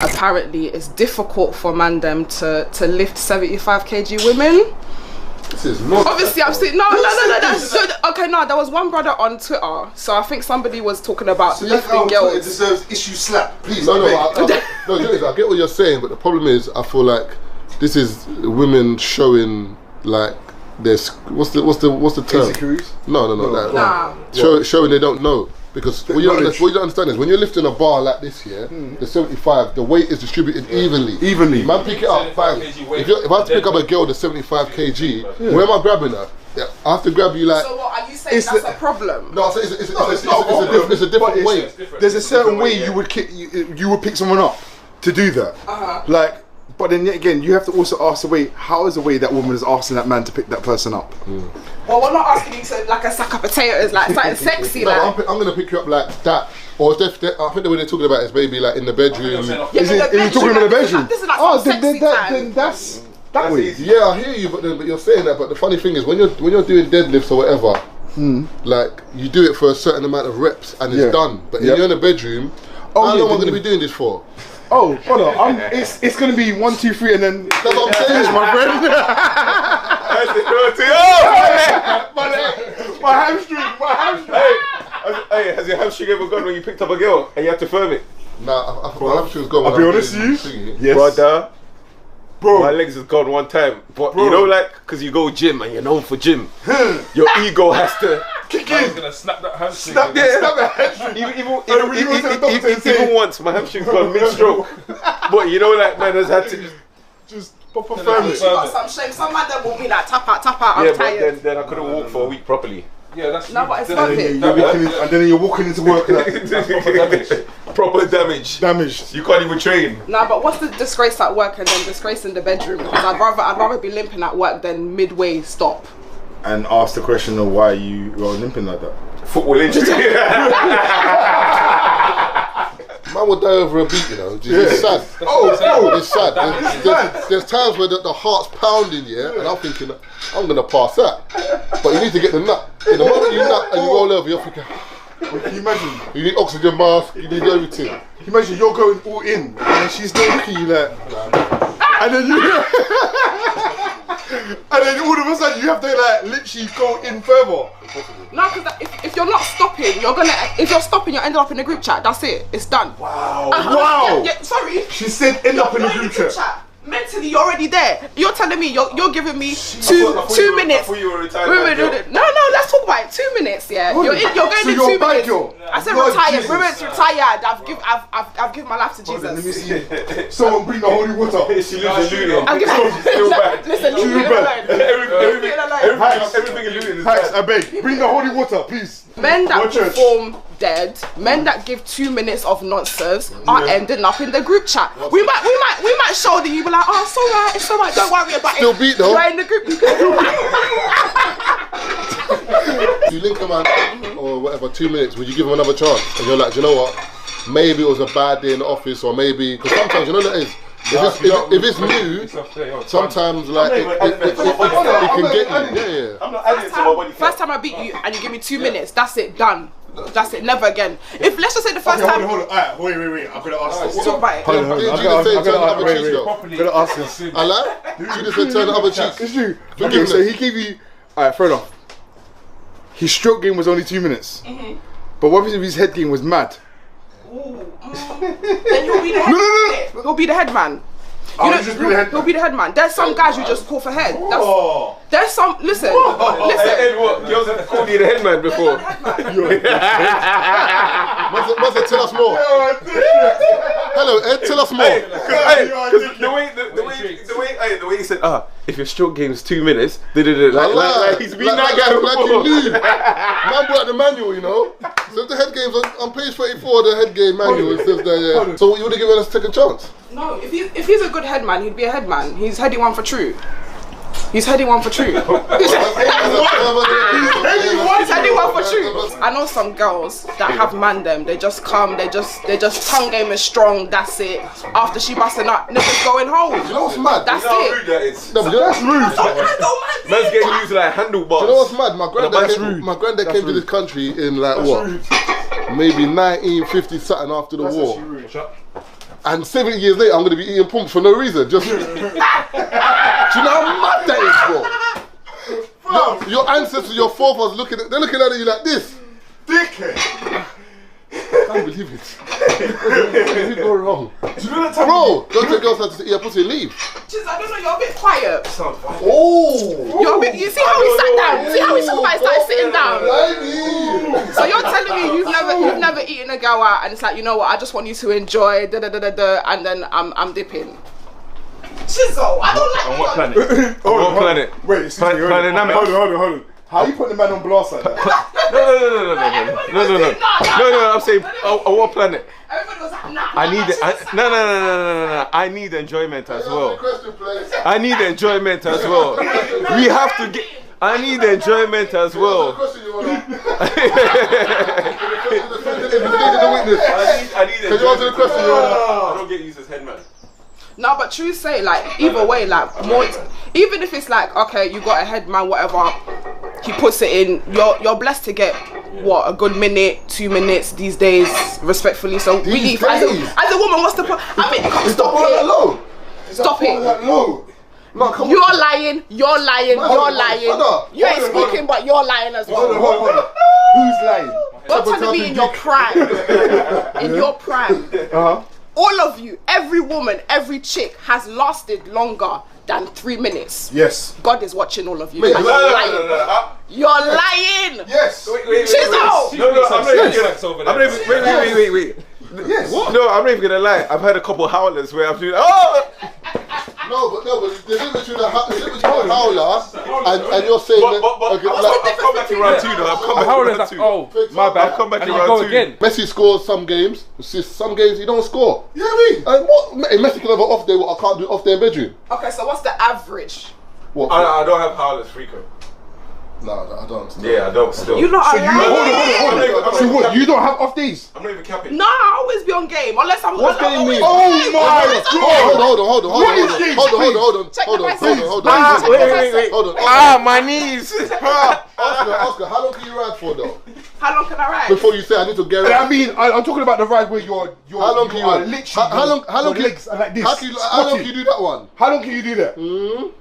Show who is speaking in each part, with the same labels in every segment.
Speaker 1: apparently it's difficult for mandem to lift 75 kg women.
Speaker 2: This is not.
Speaker 1: Obviously, I've seen no. That's so. Okay, no, there was one brother on Twitter. So I think somebody was talking about lifting girls.
Speaker 3: It deserves issue slap, please.
Speaker 2: No, I get what you're saying, but the problem is, I feel like this is women showing like there's what's the term?
Speaker 3: Insecurities?
Speaker 2: No. Showing they don't know. Because what you don't understand is when you're lifting a bar like this here, the 75, the weight is distributed evenly. Man, pick it up, bang. If I have to pick up a girl that's 75 kg, where am I grabbing her? I have to grab you like.
Speaker 1: So what are you saying? That's a problem?
Speaker 2: No, it's a different way.
Speaker 3: There's a certain way you would pick someone up to do that. Like, but then yet again, you have to also ask the way. How is the way that woman is asking that man to pick that person up?
Speaker 1: Well, we're not asking you to like a sack of potatoes, like something sexy.
Speaker 2: No, I'm gonna pick you up like that. Or I think the way they're talking about it is maybe like in the bedroom.
Speaker 3: Is it talking about the bedroom?
Speaker 1: This is like
Speaker 3: then that's that way.
Speaker 2: Yeah, I hear you, but you're saying that. But the funny thing is, when you're doing deadlifts or whatever, like you do it for a certain amount of reps and it's done. But if you're in the bedroom, how long am I gonna be doing this for?
Speaker 3: Oh, hold on. It's gonna be 1, 2, 3, and then
Speaker 2: that's what I'm saying, my friend.
Speaker 3: My hamstring.
Speaker 4: Hey, has your hamstring ever gone when you picked up a girl and you had to firm it?
Speaker 2: Nah, my hamstring's gone.
Speaker 3: I'll be honest with you.
Speaker 4: Yes. Brother. Bro, my legs has gone one time, but you know, like, cause you go gym and you're known for gym, your ego has to
Speaker 3: kick in.
Speaker 5: He's gonna snap that hamstring.
Speaker 3: Snap that hamstring.
Speaker 4: Even once, my hamstring's gone mid-stroke. But you know, like, man has had to
Speaker 3: just pop a firm it.
Speaker 1: You got some shame. Some man will be like tap out. I'm tired.
Speaker 4: But then I couldn't walk for a week properly.
Speaker 5: Yeah, that's
Speaker 1: no, but it's perfect.
Speaker 3: And then you're walking into work like
Speaker 4: proper damage. You can't even train.
Speaker 1: Nah, but what's the disgrace at work and then disgrace in the bedroom? Because I'd rather be limping at work than midway stop.
Speaker 3: And ask the question of why you are limping like that.
Speaker 4: Football injury.
Speaker 2: Man will die over a beat, you know. It's sad. It's sad. There's times where the heart's pounding, and I'm thinking, I'm gonna pass that. But you need to get the nut. The moment you nut and you roll over, you're thinking.
Speaker 3: Can you imagine?
Speaker 2: You need oxygen mask. You need everything.
Speaker 3: Can you imagine you're going all in, and she's still looking at you like, and then you. And then all of a sudden you have to like literally go in further.
Speaker 1: No, because if you're not stopping, if you're stopping, you're ending up in a group chat. That's it. It's done.
Speaker 3: Wow. Wow.
Speaker 1: Yeah, sorry.
Speaker 3: She said end up in a group chat.
Speaker 1: Mentally, you're already there. You're telling me you're giving me two minutes. No, let's talk about it. 2 minutes, yeah. You're going in 2 minutes.
Speaker 3: Girl.
Speaker 1: I said retired. Women's retired. I've given my life to Jesus.
Speaker 3: Let me see. Someone bring the holy water.
Speaker 4: She lives in Luton.
Speaker 1: Listen, leave me alone.
Speaker 4: Everything in Luton is
Speaker 3: bad. I beg, bring the holy water, please.
Speaker 1: Men that perform dead, men that give 2 minutes of nonsense are ending up in the group chat. We might show that you be like, oh, it's alright, don't worry about it.
Speaker 2: Still beat though.
Speaker 1: You're in the group.
Speaker 2: You link a man or whatever, 2 minutes, would you give him another chance? And you're like, do you know what? Maybe it was a bad day in the office, or maybe, because sometimes, you know what it is? If it's new, sometimes like it can get you. Yeah.
Speaker 4: I'm not adding to my body.
Speaker 1: First time I beat you and you give me 2 minutes, that's it, done. That's it, never again. If let's just say the first time.
Speaker 3: Hold on. Alright, wait. I'm gonna ask this.
Speaker 1: Talk about it.
Speaker 3: I'm gonna ask this.
Speaker 2: I like. You just said turn the other cheek.
Speaker 3: It's true. Okay, so he gave you. Alright, fair enough. His stroke game was only 2 minutes. But what if his head game was mad?
Speaker 1: Then he'll be the head. No. He'll be the head man. He'll be the head man. There's some guys who just call for head. There's some. Listen.
Speaker 4: Ed, what? You also called you the head man before.
Speaker 2: Must have tell us more. Hello, Ed. Tell us more.
Speaker 4: The way he said, if your stroke game is 2 minutes, like he's been that guy before.
Speaker 2: Like you knew. Man brought the manual, you know. So if the head game's on page 34, the head game manual, it says there, yeah. So you would have given us a second chance?
Speaker 1: No, if he's a good head man, he'd be a head man. He's heading one for true. He's heading one for true. He's heading one for true. I know some girls that have man them. They just come. They just tongue game is strong. That's it. After she busting up, niggas going home.
Speaker 2: You know what's mad?
Speaker 1: That's
Speaker 4: you know
Speaker 1: it.
Speaker 4: how rude that is.
Speaker 2: No, but that's
Speaker 1: Man's
Speaker 2: rude.
Speaker 4: Man's getting used like handlebars.
Speaker 2: You know what's mad? My granddad came to this country in like what? Maybe 1950 something after the war. And 70 years later, I'm going to be eating pumps for no reason. Just. Do you know how mad that is, bro? Your ancestors, your forefathers, they're looking at you like this.
Speaker 3: Dickhead.
Speaker 2: I can't believe it. Where did you go wrong? Do you know that time? Bro, don't take girls to eat a pussy and leave.
Speaker 1: Jeez, I don't know, you're a bit quiet.
Speaker 2: Oh!
Speaker 1: You're a bit, you see how he sat down? See how he talked about he started sitting down? So you're telling me you've never eaten a girl out and it's like, you know what, I just want you to enjoy and then I'm dipping. Chisel, I don't like
Speaker 4: On what planet? On what planet?
Speaker 3: Wait, excuse me.
Speaker 4: Planet Namek.
Speaker 3: Hold on. How you putting the man on blast like that?
Speaker 4: No, I'm saying, on what planet?
Speaker 1: Everybody was like, nah.
Speaker 4: I need it. No. I need enjoyment as well. I need enjoyment as well. We have to get. I need enjoyment as well. I need enjoyment. I don't get used as headman.
Speaker 1: No, but true say, like, either way, like, more, even if it's like, okay, you got a head man, whatever, he puts it in, you're blessed to get, what, a good minute, 2 minutes these days, respectfully. So really, as a woman, what's the point? I mean, stop it. Stop it.
Speaker 2: No, come on.
Speaker 1: You're lying. You ain't speaking, but you're lying as well.
Speaker 3: Hold on. Who's lying?
Speaker 1: You're telling me in your prime. In your prime. All of you, every woman, every chick has lasted longer than 3 minutes.
Speaker 3: Yes.
Speaker 1: God is watching all of you.
Speaker 2: Wait,
Speaker 1: You're lying. You're lying.
Speaker 3: Yes.
Speaker 4: Wait.
Speaker 1: Chisel.
Speaker 4: No, I'm not even. Wait.
Speaker 3: Yes.
Speaker 4: No, I'm not even gonna lie. I've had a couple howlers where I'm doing. Oh.
Speaker 2: No, but the difference between a howler and you're saying that.
Speaker 4: I'll come back in round 2 though.
Speaker 5: A howler's like, oh, my bad.
Speaker 4: I'll come back
Speaker 5: and
Speaker 4: in
Speaker 5: you
Speaker 4: round
Speaker 5: go
Speaker 4: 2.
Speaker 5: again.
Speaker 2: Messi scores some games. Some games he don't score.
Speaker 3: You know what I mean?
Speaker 2: And what? Messi can have an off day. What I can't do off day in bedroom.
Speaker 1: Okay, so what's the average?
Speaker 2: What?
Speaker 4: I don't have howlers frequent.
Speaker 2: No, I don't.
Speaker 4: Yeah, I don't still.
Speaker 1: You lot are lying.
Speaker 3: Hold on. So what? You don't have off days?
Speaker 4: I'm not even capping.
Speaker 1: No, I always be on game unless I'm.
Speaker 2: What's game mean?
Speaker 3: Oh my God!
Speaker 2: Hold on.
Speaker 4: Ah, my knees.
Speaker 2: Oscar, how long can you ride for though?
Speaker 1: How long can I ride?
Speaker 2: Before you say I need to get
Speaker 3: I mean, I'm talking about the ride where you're
Speaker 2: how long can you ride?
Speaker 3: literally
Speaker 2: How long can
Speaker 3: legs are like this.
Speaker 2: how long can you do that one?
Speaker 3: How long can you do that?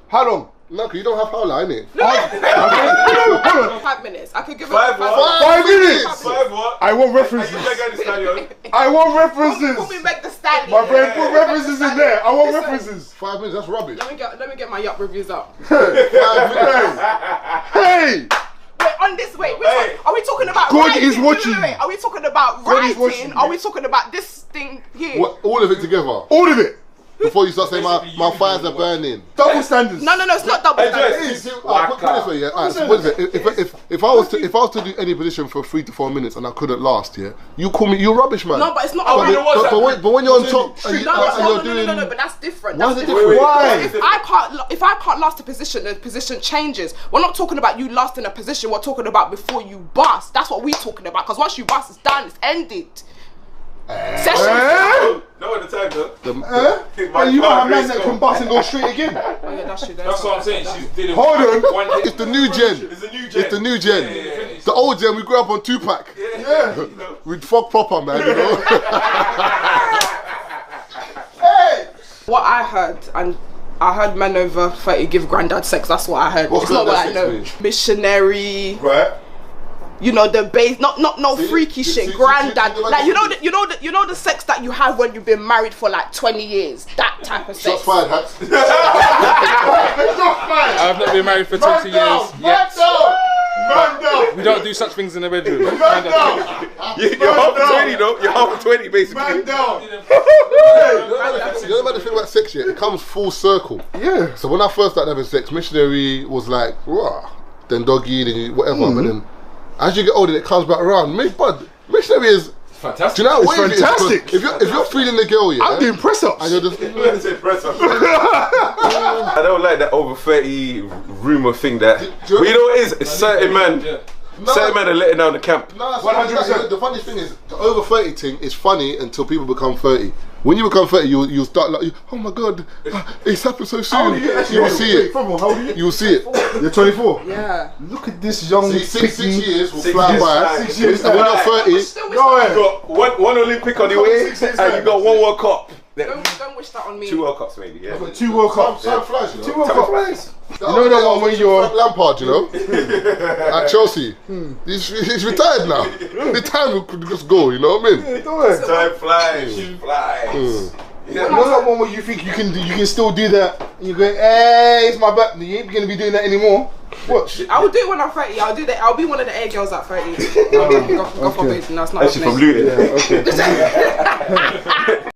Speaker 3: How long?
Speaker 2: No, because you don't have howler, innit?
Speaker 3: Hold on.
Speaker 1: 5 minutes. I could give it
Speaker 4: 5 what?
Speaker 3: 5 minutes.
Speaker 4: 5 what?
Speaker 3: I want references. I want references.
Speaker 1: Put me back the stand.
Speaker 3: My friend, put references in there. I want references.
Speaker 2: 5 minutes, that's rubbish.
Speaker 1: Let me get my yacht reviews up.
Speaker 2: 5 minutes.
Speaker 3: Hey.
Speaker 1: Wait, on this, which one? Are we talking about
Speaker 3: God
Speaker 1: riding?
Speaker 3: is watching.
Speaker 1: Wait, are we talking about
Speaker 3: God is
Speaker 1: riding?
Speaker 3: watching.
Speaker 1: Are we talking about this thing here?
Speaker 2: What, all of it together?
Speaker 3: All of it.
Speaker 2: Before you start saying my fires are burning.
Speaker 3: Double standards.
Speaker 1: No, it's not double standards.
Speaker 2: Put it this way, yeah. Alright, so what is it? If I was to do any position for 3 to 4 minutes and I couldn't last, yeah, you call me, you're rubbish, man.
Speaker 1: No, but it's not.
Speaker 2: But when you're on top and you're doing.
Speaker 1: No, but that's different.
Speaker 2: Why
Speaker 1: That's
Speaker 2: is it
Speaker 1: different.
Speaker 2: different?
Speaker 3: Why?
Speaker 1: If I can't last a position, the position changes. We're not talking about you lasting a position. We're talking about before you bust. That's what we're talking about. Because once you bust, it's done. It's ended. Session.
Speaker 4: No, at the time though.
Speaker 3: And you might have man that can bust and go straight again.
Speaker 1: Oh, yeah, that's true.
Speaker 5: That's what I'm saying. She's dealing
Speaker 3: Hold on.
Speaker 5: with one
Speaker 2: It's the new gen.
Speaker 4: It's a new gen.
Speaker 2: It's the new gen.
Speaker 4: Yeah.
Speaker 2: The old gen, we grew up on 2-pack.
Speaker 3: Yeah.
Speaker 2: We'd fuck proper, man, you know?
Speaker 3: Hey.
Speaker 1: What I heard, and I heard men over 30 give granddad sex. That's what I heard.
Speaker 2: What's
Speaker 1: It's not what I
Speaker 2: granddad
Speaker 1: know.
Speaker 2: sex mean?
Speaker 1: Missionary.
Speaker 3: Right.
Speaker 1: You know the base, not freaky
Speaker 2: see,
Speaker 1: shit.
Speaker 2: see,
Speaker 1: Granddad,
Speaker 2: see,
Speaker 1: like you know the sex that you have when you've been married for like 20 years. That type of sex.
Speaker 2: Shots fired, Hats.
Speaker 5: I've not been married for 20 years yet.
Speaker 3: Man down.
Speaker 5: We don't do such things in the bedroom.
Speaker 3: Man down.
Speaker 4: You're half 20 though. You're half 20 basically.
Speaker 3: Man down.
Speaker 2: You know about the thing about sex, yeah? It comes full circle.
Speaker 3: Yeah.
Speaker 2: So when I first started having sex, missionary was like, rah, then doggy, then whatever, but then as you get older, it comes back around. Missionary is
Speaker 5: Fantastic.
Speaker 2: do you know how
Speaker 3: It's
Speaker 2: wavy it is?
Speaker 3: fantastic.
Speaker 2: If you're feeling the girl, yeah,
Speaker 3: I'm doing press ups.
Speaker 2: and you're just
Speaker 4: I don't like that over 30 rumour thing that. But you know what it is? It's certain man. Certain men are letting down the camp.
Speaker 2: No,
Speaker 3: 100%.
Speaker 2: the funny thing is, the over 30 thing is funny until people become 30. When you become 30, you'll start like, oh my god, it's happened so soon. You will see it.
Speaker 3: How old are you?
Speaker 2: You will see it.
Speaker 3: You're 24.
Speaker 1: Yeah.
Speaker 3: Look at this young.
Speaker 2: See, 6 years will
Speaker 4: 6
Speaker 2: fly
Speaker 4: years
Speaker 2: by.
Speaker 4: time.
Speaker 3: 6 years
Speaker 2: And when
Speaker 3: time.
Speaker 2: you're 30,
Speaker 3: Go ahead.
Speaker 4: You got one Olympic on the way, and you got one World Cup.
Speaker 1: Don't wish that on me.
Speaker 4: 2 World Cups maybe, yeah.
Speaker 3: 2 World Cups.
Speaker 2: Time flies, you know.
Speaker 3: 2 World Cups.
Speaker 2: You
Speaker 3: know that one when you're
Speaker 2: Lampard, you know, at Chelsea. He's retired now. The time could just go, you know what I mean?
Speaker 4: Time flies.
Speaker 3: You know that one where you think you can still do that, and you're going, hey, it's my birthday. You ain't gonna be doing that anymore. Watch.
Speaker 1: I will do it when I'm 30. I'll do that. I'll be one of the A girls at 30. God forbid. No, it's not
Speaker 4: Actually, from Luton.
Speaker 3: Yeah, okay.